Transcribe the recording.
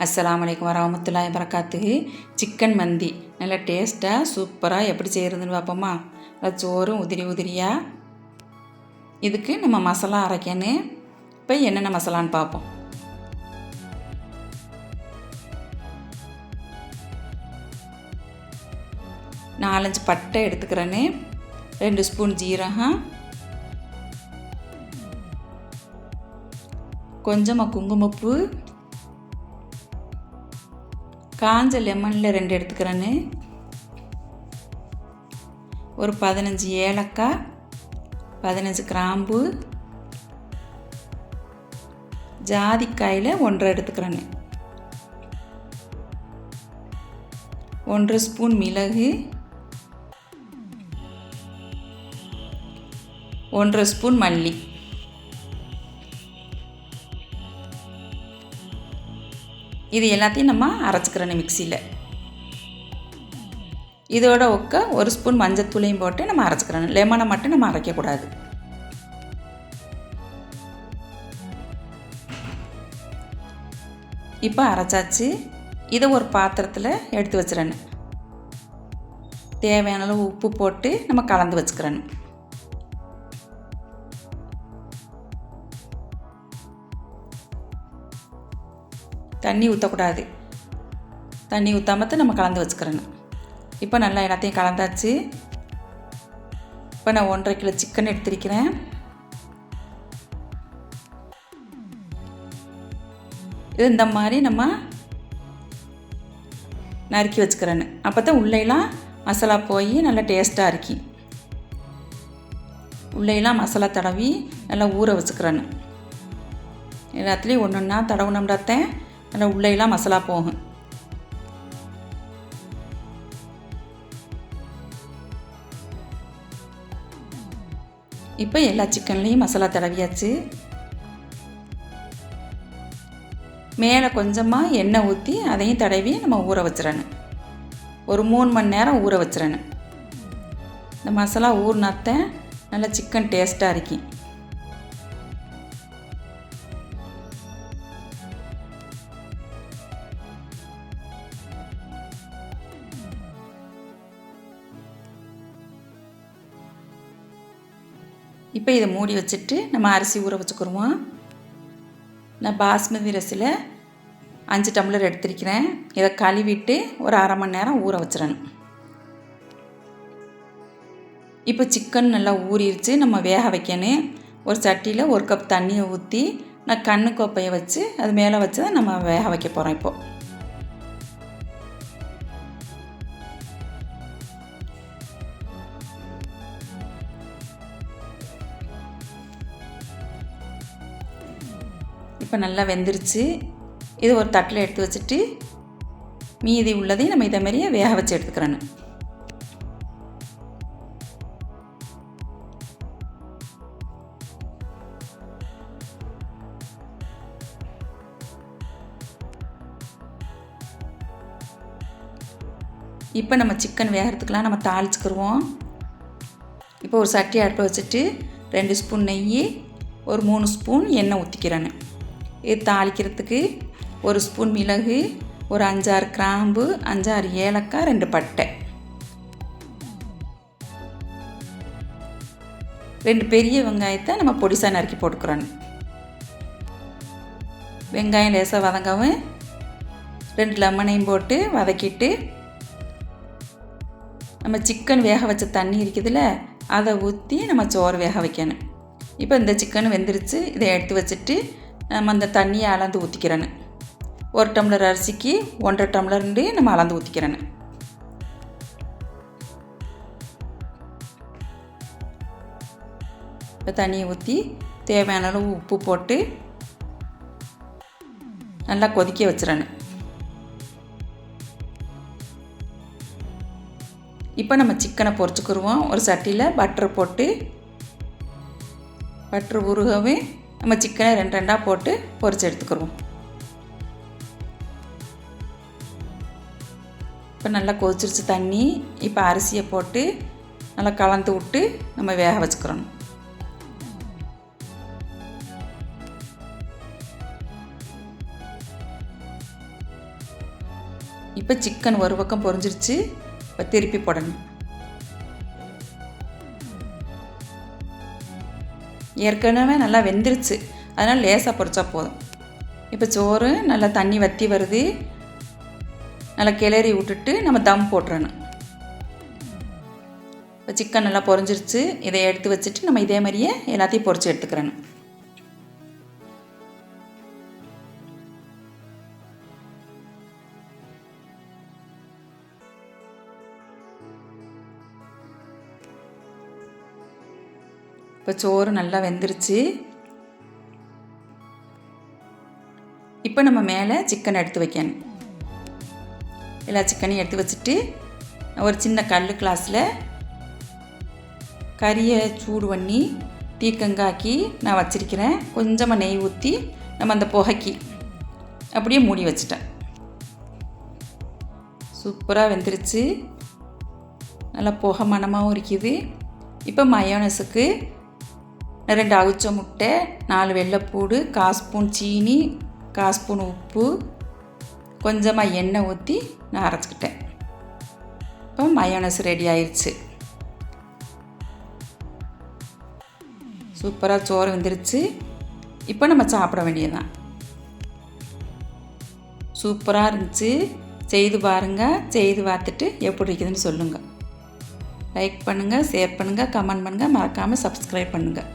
அஸ்ஸலாமு அலைக்கும் வரஹ்மத்துல்லாஹி வபரகாத்துஹு. சிக்கன் மந்தி நல்லா டேஸ்ட்டாக சூப்பராக எப்படி செய்கிறதுன்னு பார்ப்போமா. நல்லா சோறும் உதிரி உதிரியாக. இதுக்கு நம்ம மசாலா அரைக்கணும். இப்போ என்னென்ன மசாலான்னு பார்ப்போம். நாலஞ்சு பட்டை எடுத்துக்கிறேன்னு, 2 ஸ்பூன் ஜீரகம், கொஞ்சமாக குங்குமப்பூ, காஞ்ச லெமனில் 2 எடுத்துக்கிறேன்னு, ஒரு 15 ஏலக்காய், 15 கிராம்பு, ஜாதிக்காயில் 1 எடுத்துக்கிறேன்னு, 1 ஸ்பூன் மிளகு, 1 ஸ்பூன் மல்லி. இது எல்லாத்தையும் நம்ம அரைச்சிக்கிறோம் மிக்சியில். இதோட 1 ஸ்பூன் மஞ்சத்தூளையும் போட்டு நம்ம அரைச்சிக்கிறோம். லெமனை மட்டும் நம்ம அரைக்கக்கூடாது. இப்போ அரைச்சாச்சு. இதை ஒரு பாத்திரத்தில் எடுத்து வச்சுறேன். தேவையான அளவு உப்பு போட்டு நம்ம கலந்து வச்சுக்கிறேன். தண்ணி ஊற்றக்கூடாது. தண்ணி ஊற்றாமத்து நம்ம கலந்து வச்சுக்கிறேன். இப்போ நல்லா எல்லாத்தையும் கலந்தாச்சு. இப்போ நான் 1.5 கிலோ சிக்கன் எடுத்திருக்கிறேன். இது இந்த மாதிரி நம்ம நறுக்கி வச்சுக்கிறேன்னு. அப்போ தான் உள்ளேலாம் மசாலா போய் நல்லா டேஸ்ட்டாக இருக்கு. உள்ளேலாம் மசாலா தடவி நல்லா ஊற வச்சுக்கிறேன்னு. எல்லாத்துலேயும் ஒன்று ஒன்றா தடவுனோம்னாத்தான் நல்லா உள்ளேலாம் மசாலா போகும். இப்போ எல்லா சிக்கன்லேயும் மசாலா தடவியாச்சு. மேலே கொஞ்சமாக எண்ணெய் ஊற்றி அதையும் தடவி நம்ம ஊற வச்சிடணும். ஒரு 3 மணி நேரம் ஊற வச்சிடணும். இந்த மசாலா ஊறினாத்தான் நல்லா சிக்கன் டேஸ்ட்டாக இருக்கும். இப்போ இதை மூடி வச்சுட்டு நம்ம அரிசி ஊற வச்சுக்கிடுவோம். நான் பாஸ்மதி ரைஸில் 5 டம்ளர் எடுத்திருக்கிறேன். இதை கழுவிட்டு ஒரு அரை மணி நேரம் ஊற வச்சிடணும். இப்போ சிக்கன் நல்லா ஊறிடுச்சு. நம்ம வேக வைக்கணும். ஒரு சட்டியில் 1 கப் தண்ணியை ஊற்றி நான் கண்ணு கோப்பையை வச்சு அது மேலே வச்சு தான் நம்ம வேக வைக்க போகிறோம். இப்போது இப்போ நல்லா வெந்துருச்சு. இது ஒரு தட்டில் எடுத்து வச்சுட்டு மீதி உள்ளதையும் நம்ம இதை மாதிரியே வேக வச்சு எடுத்துக்கிறேன்னு. இப்போ நம்ம சிக்கன் வேகிறதுக்கெலாம் நம்ம தாளிச்சுக்கிடுவோம். இப்போ ஒரு சட்டி அடுப்பில் வச்சுட்டு 2 ஸ்பூன் நெய், ஒரு 3 ஸ்பூன் எண்ணெய் ஊற்றிக்கிறேன்னு. இது தாளிக்கிறதுக்கு 1 ஸ்பூன் மிளகு, ஒரு 5-6 கிராம்பு, 5-6 ஏலக்காய், 2 பட்டை, 2 பெரிய வெங்காயத்தை நம்ம பொடிசாக நறுக்கி போட்டுக்கிறோம். வெங்காயம் லேசாக வதங்கவும் 2 லெமனையும் போட்டு வதக்கிட்டு நம்ம சிக்கன் வேக வச்ச தண்ணி இருக்குதுல்ல அதை ஊற்றி நம்ம சோறு வேக வைக்கணும். இப்போ இந்த சிக்கன் வெந்துருச்சு. இதை எடுத்து வச்சுட்டு நம்ம அந்த தண்ணியை அளந்து ஊற்றிக்கிறேன்னு. 1 டம்ளர் அரிசிக்கு 1.5 டம்ளர்ண்டு நம்ம அளந்து ஊற்றிக்கிறேன்னு. இப்போ தண்ணியை ஊற்றி தேவையான அளவு உப்பு போட்டு நல்லா கொதிக்க வச்சிடறேன்னு. இப்போ நம்ம சிக்கனை பொரிச்சுக்கிடுவோம். ஒரு சட்டியில் பட்டர் போட்டு பட்டர் உருகவே நம்ம சிக்கனை 2 போட்டு பொரிச்சு எடுத்துக்கிடுவோம். இப்போ நல்லா கொதிச்சிருச்சு தண்ணி. இப்போ அரிசியை போட்டு நல்லா கலந்து விட்டு நம்ம வேக வச்சுக்கிறோம். இப்போ சிக்கன் ஒரு பக்கம் பொரிஞ்சிருச்சு. இப்போ திருப்பி போடணும். ஏற்கனவே நல்லா வெந்துருச்சு, அதனால் லேசாக பொரிச்சா போதும். இப்போ சோறு நல்லா தண்ணி வற்றி வருது. நல்லா கிளறி விட்டுட்டு நம்ம தம் போட்டுறணும். இப்போ சிக்கன் நல்லா பொரிஞ்சிருச்சு. இதை எடுத்து வச்சுட்டு நம்ம இதே மாதிரியே எல்லாத்தையும் பொரித்து எடுத்துக்கிறணும். இப்போ சோறு நல்லா வெந்துருச்சு. இப்போ நம்ம மேலே சிக்கன் எடுத்து வைக்கணும். எல்லா சிக்கனையும் எடுத்து வச்சுட்டு ஒரு சின்ன கல் கிளாஸில் கறியை சூடு பண்ணி தீக்கங்காக்கி நான் வச்சிருக்கிறேன். கொஞ்சமாக நெய் ஊற்றி நம்ம அந்த புகைக்கி அப்படியே மூடி வச்சிட்டேன். சூப்பராக வெந்துருச்சு. நல்லா புகை மணமாகவும் இருக்குது. இப்போ மயோனஸுக்கு 2 அவிச்ச முட்டை, 4 வெள்ளைப்பூடு, 1/4 ஸ்பூன் சீனி, 1/4 ஸ்பூன் உப்பு, கொஞ்சமாக எண்ணெய் ஊற்றி நான் அரைச்சிக்கிட்டேன். இப்போ மயோனஸ் ரெடி ஆயிடுச்சு. சூப்பராக சோறு வெந்துருச்சு. இப்போ நம்ம சாப்பிட வேண்டியதுதான். சூப்பராக இருந்துச்சு. செய்து பாருங்கள். செய்து பார்த்துட்டு எப்படி இருக்குதுன்னு சொல்லுங்கள். லைக் பண்ணுங்கள், ஷேர் பண்ணுங்கள், கமெண்ட் பண்ணுங்கள். மறக்காமல் சப்ஸ்கிரைப் பண்ணுங்கள்.